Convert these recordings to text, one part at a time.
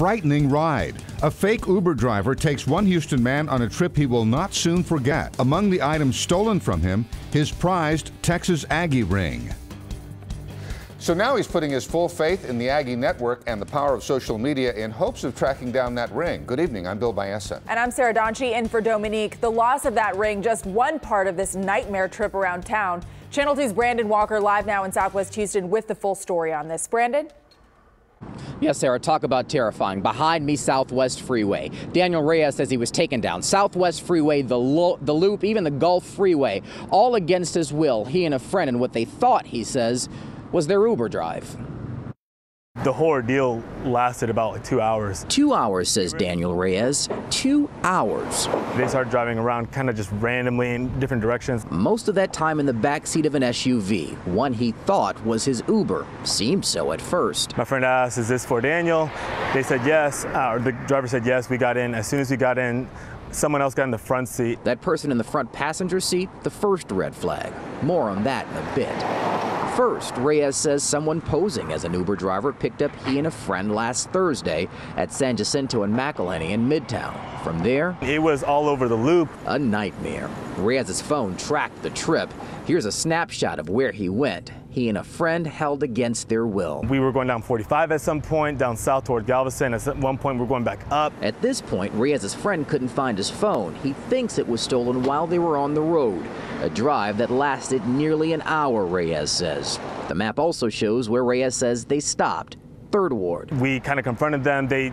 frightening ride. A fake Uber driver takes one Houston man on a trip he will not soon forget. Among the items stolen from him, his prized Texas Aggie ring. So now he's putting his full faith in the Aggie network and the power of social media in hopes of tracking down that ring. Good evening, I'm Bill Baessa. And I'm Sarah Donchi in for Dominique. The loss of that ring, just one part of this nightmare trip around town. Channel 2's Brandon Walker live now in Southwest Houston with the full story on this. Brandon? Yes, Sarah, talk about terrifying. Behind me, Southwest Freeway. Daniel Reyes says he was taken down. Southwest Freeway, the Loop, even the Gulf Freeway, all against his will. He and a friend in what they thought, he says, was their Uber drive. The whole ordeal lasted about 2 hours. 2 hours, says Daniel Reyes. 2 hours. They started driving around kind of just randomly in different directions. Most of that time in the backseat of an SUV, one he thought was his Uber. Seemed so at first. My friend asked, "Is this for Daniel?" They said yes, or the driver said yes. We got in. As soon as we got in, someone else got in the front seat. That person in the front passenger seat, the first red flag. More on that in a bit. First, Reyes says someone posing as an Uber driver picked up he and a friend last Thursday at San Jacinto and McElhenney in Midtown. From there, it was all over the Loop. A nightmare. Reyes' phone tracked the trip. Here's a snapshot of where he went. He and a friend held against their will. We were going down 45 at some point, down south toward Galveston. At one point, we were going back up. At this point, Reyes' friend couldn't find his phone. He thinks it was stolen while they were on the road. A drive that lasted nearly an hour, Reyes says. The map also shows where Reyes says they stopped. Third Ward. We kind of confronted them. They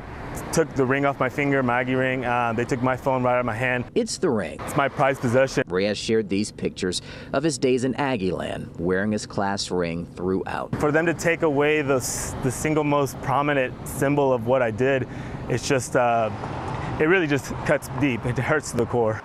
took the ring off my finger, my Aggie ring. They took my phone right out of my hand. It's the ring. It's my prized possession. Reyes shared these pictures of his days in Aggie land, wearing his class ring throughout. For them to take away the single most prominent symbol of what I did, it's just, it really just cuts deep. It hurts to the core.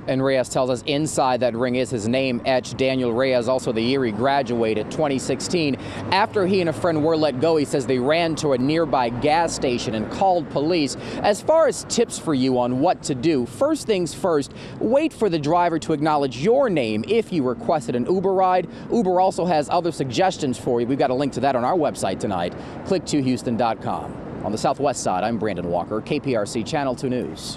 And Reyes tells us inside that ring is his name etched. Daniel Reyes, also the year he graduated, 2016. After he and a friend were let go, he says they ran to a nearby gas station and called police. As far as tips for you on what to do, first things first, wait for the driver to acknowledge your name if you requested an Uber ride. Uber also has other suggestions for you. We've got a link to that on our website tonight, click2houston.com. On the Southwest side, I'm Brandon Walker, KPRC Channel 2 News.